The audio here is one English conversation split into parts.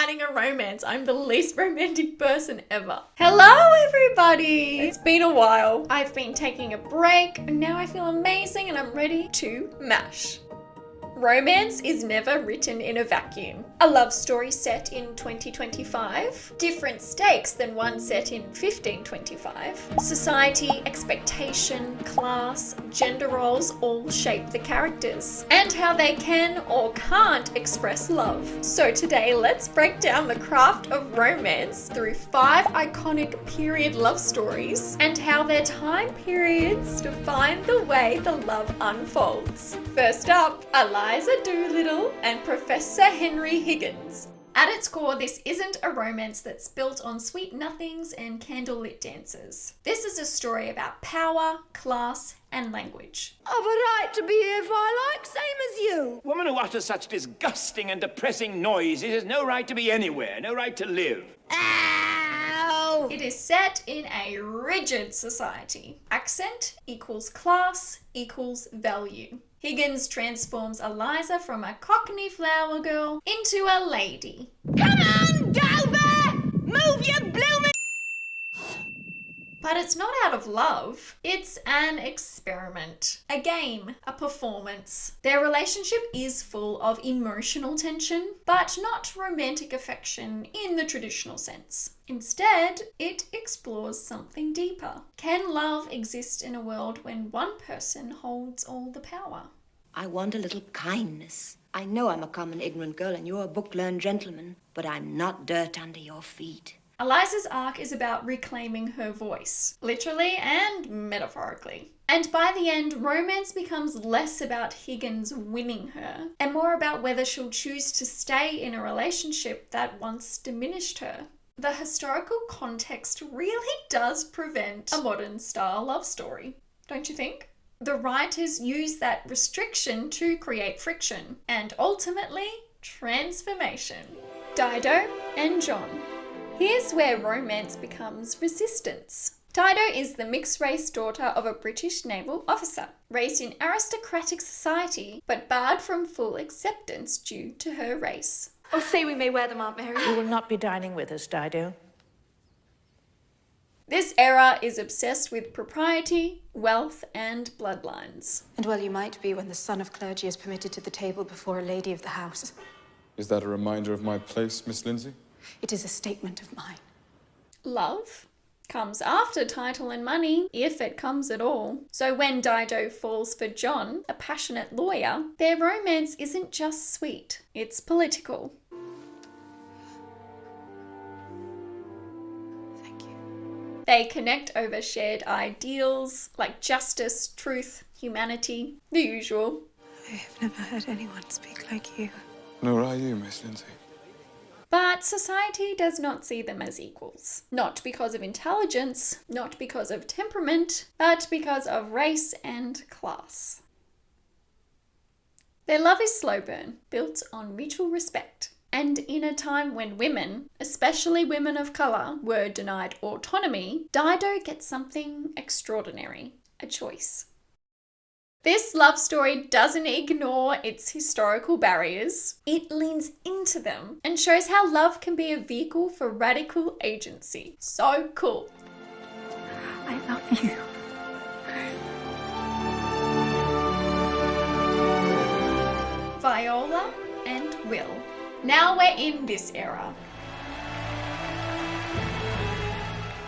writing a romance. I'm the least romantic person ever. Hello, everybody. It's been a while. I've been taking a break, and now I feel amazing and I'm ready to mash. Romance is never written in a vacuum. A love story set in 2025, different stakes than one set in 1525. Society, expectation, class, gender roles all shape the characters and how they can or can't express love. So today, let's break down the craft of romance through 5 iconic period love stories and how their time periods define the way the love unfolds. First up, Eliza Doolittle and Professor Henry Higgins. At its core, this isn't a romance that's built on sweet nothings and candlelit dances. This is a story about power, class, and language. I've a right to be here if I like, same as you. A woman who utters such disgusting and depressing noises has no right to be anywhere, no right to live. Ow! It is set in a rigid society. Accent equals class equals value. Higgins transforms Eliza from a Cockney flower girl into a lady. Come on, Dover! Move your bloomin'... But it's not out of love. It's an experiment, a game, a performance. Their relationship is full of emotional tension, but not romantic affection in the traditional sense. Instead, it explores something deeper. Can love exist in a world when one person holds all the power? I want a little kindness. I know I'm a common ignorant girl and you're a book-learned gentleman, but I'm not dirt under your feet. Eliza's arc is about reclaiming her voice, literally and metaphorically. And by the end, romance becomes less about Higgins winning her and more about whether she'll choose to stay in a relationship that once diminished her. The historical context really does prevent a modern-style love story, don't you think? The writers use that restriction to create friction and ultimately transformation. Dido and John. Here's where romance becomes resistance. Dido is the mixed-race daughter of a British naval officer, raised in aristocratic society, but barred from full acceptance due to her race. Oh, say we may wear them, Aunt Mary. You will not be dining with us, Dido. This era is obsessed with propriety, wealth, and bloodlines. And well, you might be when the son of clergy is permitted to the table before a lady of the house. Is that a reminder of my place, Miss Lindsay? It is a statement of mine. Love comes after title and money, if it comes at all. So when Dido falls for John, a passionate lawyer, their romance isn't just sweet, it's political. Thank you. They connect over shared ideals like justice, truth, humanity, the usual. I have never heard anyone speak like you. Nor are you, Miss Lindsay. But society does not see them as equals. Not because of intelligence, not because of temperament, but because of race and class. Their love is slow burn, built on mutual respect. And in a time when women, especially women of colour, were denied autonomy, Dido gets something extraordinary, a choice. This love story doesn't ignore its historical barriers. It leans into them and shows how love can be a vehicle for radical agency. So cool. I love you. Viola and Will. Now we're in this era.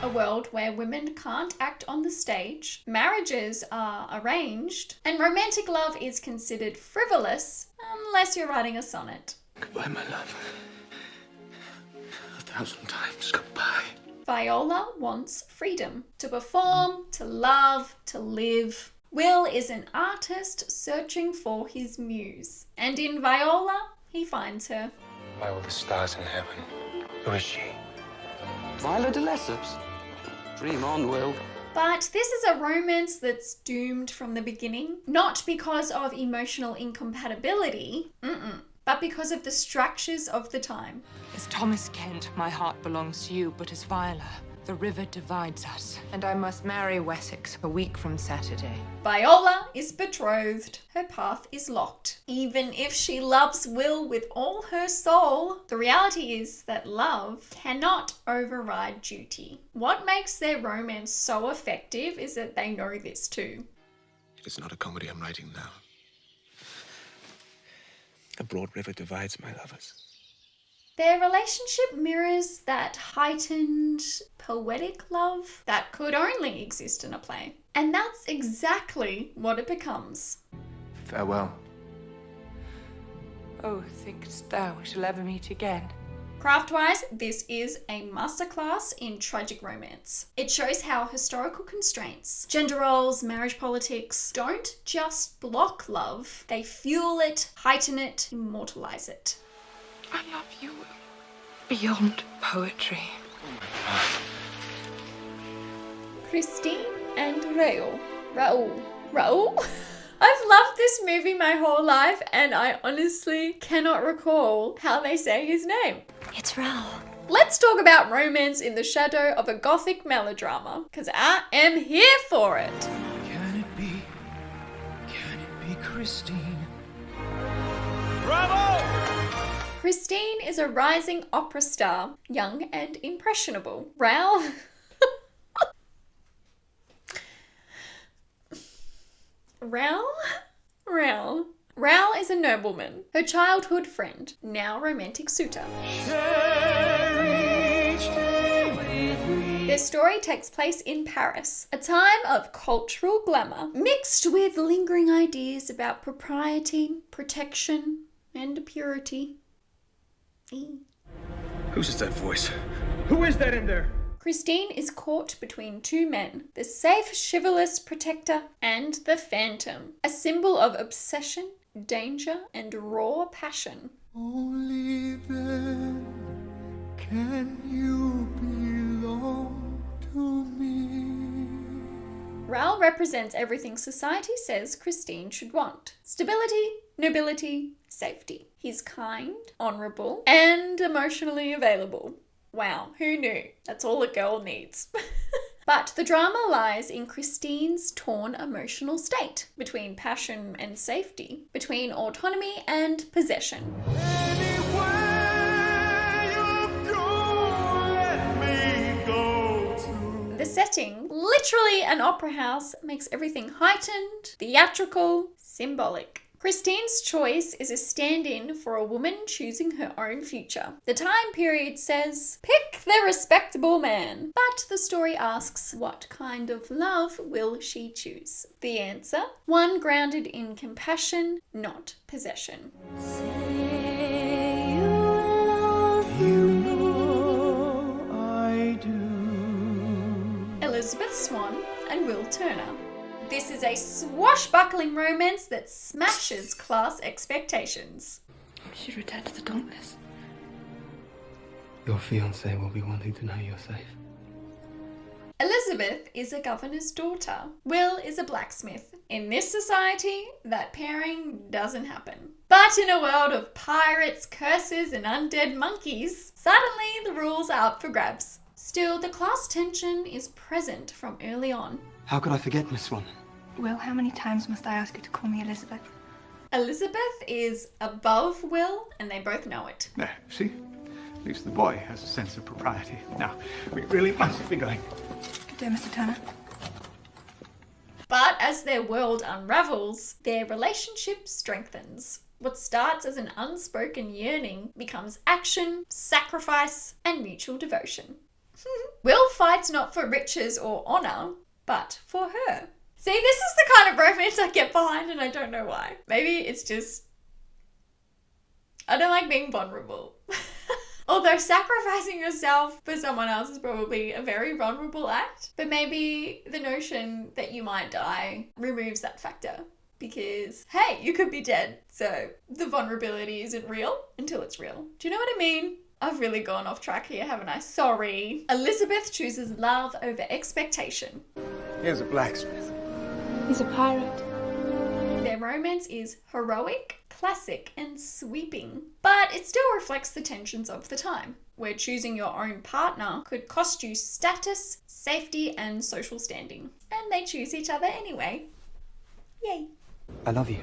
A world where women can't act on the stage, marriages are arranged, and romantic love is considered frivolous unless you're writing a sonnet. Goodbye, my love. 1,000 times goodbye. Viola wants freedom to perform, to love, to live. Will is an artist searching for his muse, and in Viola, he finds her. By all the stars in heaven, who is she? Viola de Lesseps. Dream on, Will. But this is a romance that's doomed from the beginning, not because of emotional incompatibility, but because of the structures of the time. As Thomas Kent, my heart belongs to you, but as Viola, The river divides us, and I must marry Wessex a week from Saturday. Viola is betrothed. Her path is locked. Even if she loves Will with all her soul, the reality is that love cannot override duty. What makes their romance so effective is that they know this too. It is not a comedy I'm writing now. A broad river divides my lovers. Their relationship mirrors that heightened, poetic love that could only exist in a play. And that's exactly what it becomes. Farewell. Oh, thinkst thou we shall ever meet again? Craft-wise, this is a masterclass in tragic romance. It shows how historical constraints, gender roles, marriage politics don't just block love, they fuel it, heighten it, immortalize it. I love you beyond poetry. Christine and Raoul. I've loved this movie my whole life and I honestly cannot recall how they say his name. It's Raoul. Let's talk about romance in the shadow of a gothic melodrama, because I am here for it. Can it be Christine? Bravo! Christine is a rising opera star, young and impressionable. Raoul is a nobleman, her childhood friend, now romantic suitor. Their story takes place in Paris, a time of cultural glamour, mixed with lingering ideas about propriety, protection, and purity. Whose is that voice? Who is that in there? Christine is caught between two men, the safe chivalrous protector and the phantom, a symbol of obsession, danger, and raw passion. Only then can you belong to me. Raoul represents everything society says Christine should want. Stability, nobility, safety. He's kind, honourable, and emotionally available. Wow, who knew? That's all a girl needs. But the drama lies in Christine's torn emotional state, between passion and safety, between autonomy and possession. The setting, literally an opera house, makes everything heightened, theatrical, symbolic. Christine's choice is a stand-in for a woman choosing her own future. The time period says, pick the respectable man. But the story asks, what kind of love will she choose? The answer, one grounded in compassion, not possession. Say you love you know I do. Elizabeth Swann and Will Turner. This is a swashbuckling romance that smashes class expectations. You should return to the Dauntless. Your fiancé will be wanting to know you're safe. Elizabeth is a governor's daughter. Will is a blacksmith. In this society, that pairing doesn't happen. But in a world of pirates, curses, and undead monkeys, suddenly the rules are up for grabs. Still, the class tension is present from early on. How could I forget, Miss Swan? Will, how many times must I ask you to call me Elizabeth? Elizabeth is above Will, and they both know it. There, see? At least the boy has a sense of propriety. Now, we really must be going. Good day, Mr. Turner. But as their world unravels, their relationship strengthens. What starts as an unspoken yearning becomes action, sacrifice, and mutual devotion. Will fights not for riches or honour, but for her. See, this is the kind of romance I get behind and I don't know why. Maybe it's just... I don't like being vulnerable. Although sacrificing yourself for someone else is probably a very vulnerable act. But maybe the notion that you might die removes that factor. Because, hey, you could be dead. So the vulnerability isn't real until it's real. Do you know what I mean? I've really gone off track here, haven't I? Sorry. Elizabeth chooses love over expectation. Here's a blacksmith. He's a pirate. Their romance is heroic, classic, and sweeping, but it still reflects the tensions of the time, where choosing your own partner could cost you status, safety, and social standing. And they choose each other anyway. Yay. I love you.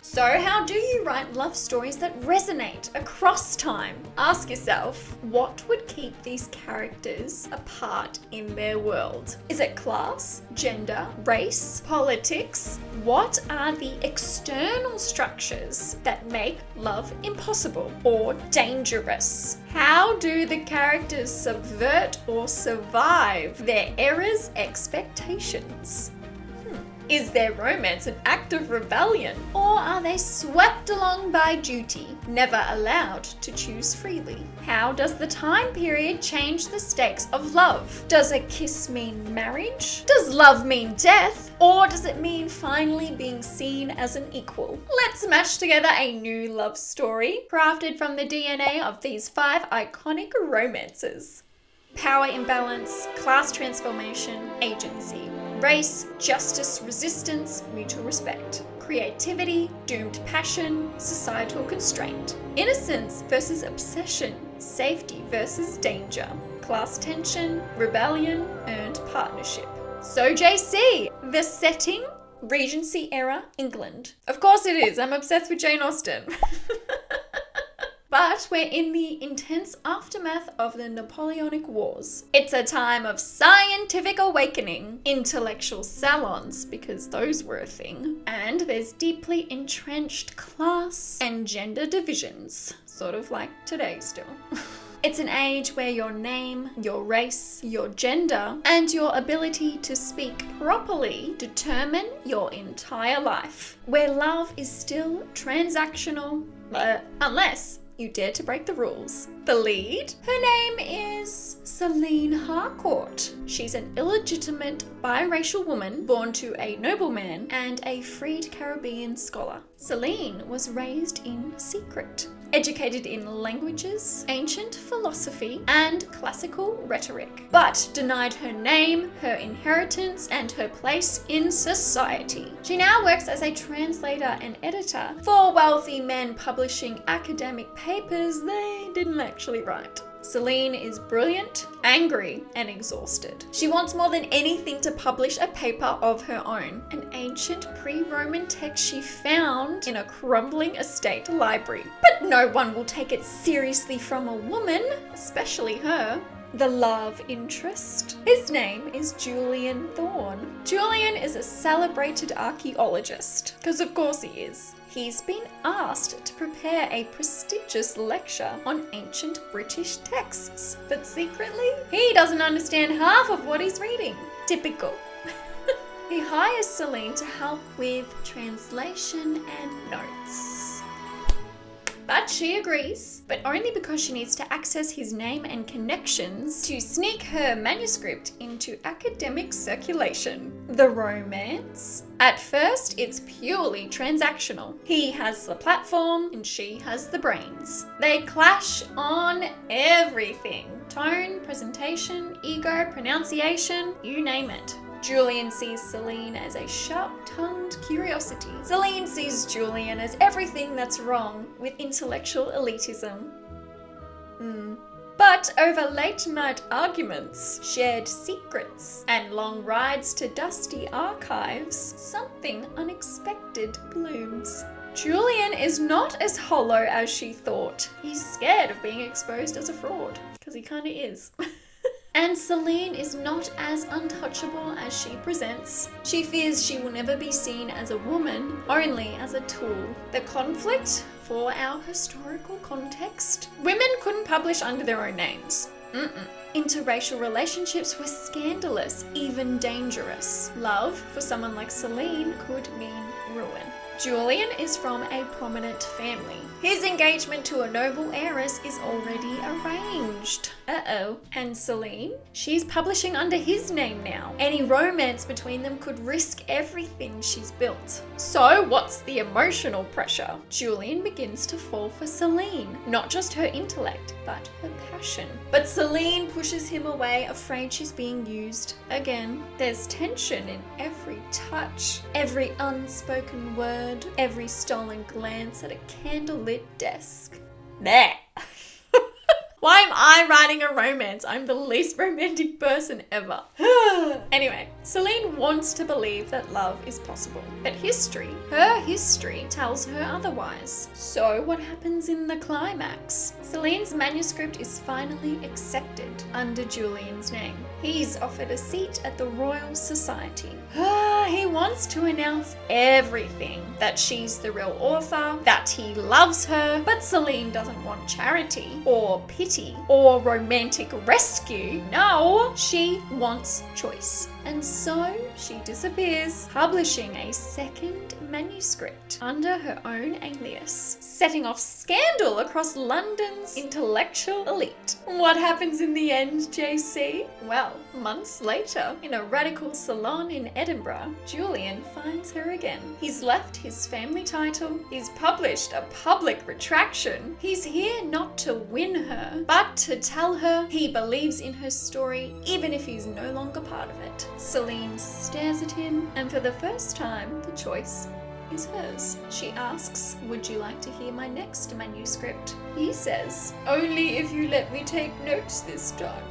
So how do you write love stories that resonate across time? Ask yourself, what would keep these characters apart in their world? Is it class, gender, race, politics? What are the external structures that make love impossible or dangerous? How do the characters subvert or survive their errors' expectations? Is their romance an act of rebellion? Or are they swept along by duty, never allowed to choose freely? How does the time period change the stakes of love? Does a kiss mean marriage? Does love mean death? Or does it mean finally being seen as an equal? Let's mash together a new love story, crafted from the DNA of these 5 iconic romances. Power imbalance, class transformation, agency. Race, justice, resistance, mutual respect. Creativity, doomed passion, societal constraint. Innocence versus obsession. Safety versus danger. Class tension, rebellion, earned partnership. So JC, the setting? Regency era, England. Of course it is, I'm obsessed with Jane Austen. But we're in the intense aftermath of the Napoleonic Wars. It's a time of scientific awakening, intellectual salons, because those were a thing, and there's deeply entrenched class and gender divisions, sort of like today still. It's an age where your name, your race, your gender, and your ability to speak properly determine your entire life. Where love is still transactional, unless you dare to break the rules. The lead? Her name is Celine Harcourt. She's an illegitimate biracial woman born to a nobleman and a freed Caribbean scholar. Celine was raised in secret, educated in languages, ancient philosophy, and classical rhetoric, but denied her name, her inheritance, and her place in society. She now works as a translator and editor for wealthy men publishing academic papers they didn't actually write. Celine is brilliant, angry, and exhausted. She wants more than anything to publish a paper of her own, an ancient pre-Roman text she found in a crumbling estate library. But no one will take it seriously from a woman, especially her. The love interest. His name is Julian Thorne. Julian is a celebrated archaeologist, because of course he is. He's been asked to prepare a prestigious lecture on ancient British texts, but secretly, he doesn't understand half of what he's reading. Typical. He hires Celine to help with translation and notes. But she agrees, but only because she needs to access his name and connections to sneak her manuscript into academic circulation. The romance? At first, it's purely transactional. He has the platform and she has the brains. They clash on everything. Tone, presentation, ego, pronunciation, you name it. Julian sees Celine as a sharp-tongued curiosity. Celine sees Julian as everything that's wrong with intellectual elitism. But over late-night arguments, shared secrets, and long rides to dusty archives, something unexpected blooms. Julian is not as hollow as she thought. He's scared of being exposed as a fraud, because he kinda is. And Celine is not as untouchable as she presents. She fears she will never be seen as a woman, only as a tool. The conflict, for our historical context, women couldn't publish under their own names. Interracial relationships were scandalous, even dangerous. Love, for someone like Celine, could mean ruin. Julian is from a prominent family. His engagement to a noble heiress is already arranged. Uh-oh. And Celine? She's publishing under his name now. Any romance between them could risk everything she's built. So what's the emotional pressure? Julian begins to fall for Celine. Not just her intellect, but her passion. But Celine pushes him away, afraid she's being used again. There's tension in every touch, every unspoken word, every stolen glance at a candlelit desk. There. Why am I writing a romance? I'm the least romantic person ever. Anyway, Celine wants to believe that love is possible, but her history tells her otherwise. So what happens in the climax? Celine's manuscript is finally accepted under Julian's name. He's offered a seat at the Royal Society. He wants to announce everything, that she's the real author, that he loves her, but Celine doesn't want charity or pity or romantic rescue. No, she wants choice. And so she disappears, publishing a second manuscript under her own alias, setting off scandal across London's intellectual elite. What happens in the end, JC? Well, months later, in a radical salon in Edinburgh, Julian finds her again. He's left his family title, he's published a public retraction. He's here not to win her, but to tell her he believes in her story, even if he's no longer part of it. Celine stares at him, and for the first time, the choice is hers. She asks, "Would you like to hear my next manuscript?" He says, "Only if you let me take notes this time."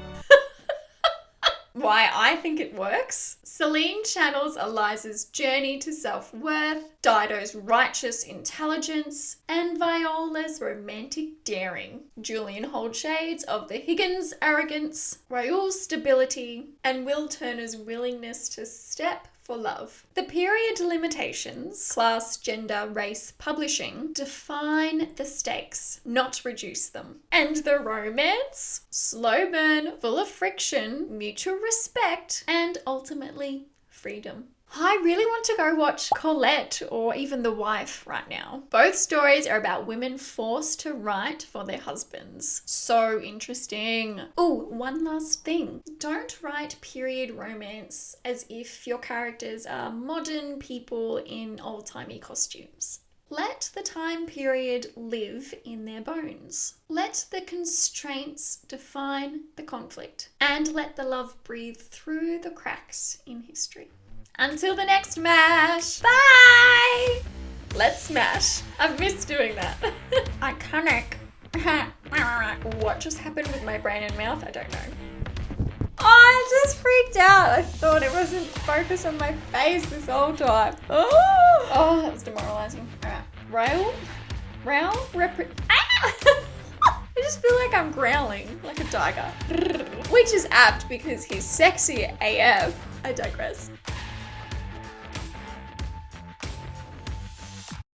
Why I think it works? Celine channels Eliza's journey to self-worth, Dido's righteous intelligence, and Viola's romantic daring. Julian holds shades of the Higgins arrogance, Raoul's stability, and Will Turner's willingness to step for love. The period limitations, class, gender, race, publishing, define the stakes, not reduce them. And the romance? Slow burn, full of friction, mutual respect, and ultimately freedom. I really want to go watch Colette or even The Wife right now. Both stories are about women forced to write for their husbands. So interesting. Oh, one last thing. Don't write period romance as if your characters are modern people in old-timey costumes. Let the time period live in their bones. Let the constraints define the conflict. And let the love breathe through the cracks in history. Until the next MASH. Bye! Let's smash. I've missed doing that. Iconic. What just happened with my brain and mouth? I don't know. Oh, I just freaked out. I thought it wasn't focused on my face this whole time. Oh, that was demoralizing. Alright. Rail? I just feel like I'm growling like a tiger. Which is apt because he's sexy AF. I digress.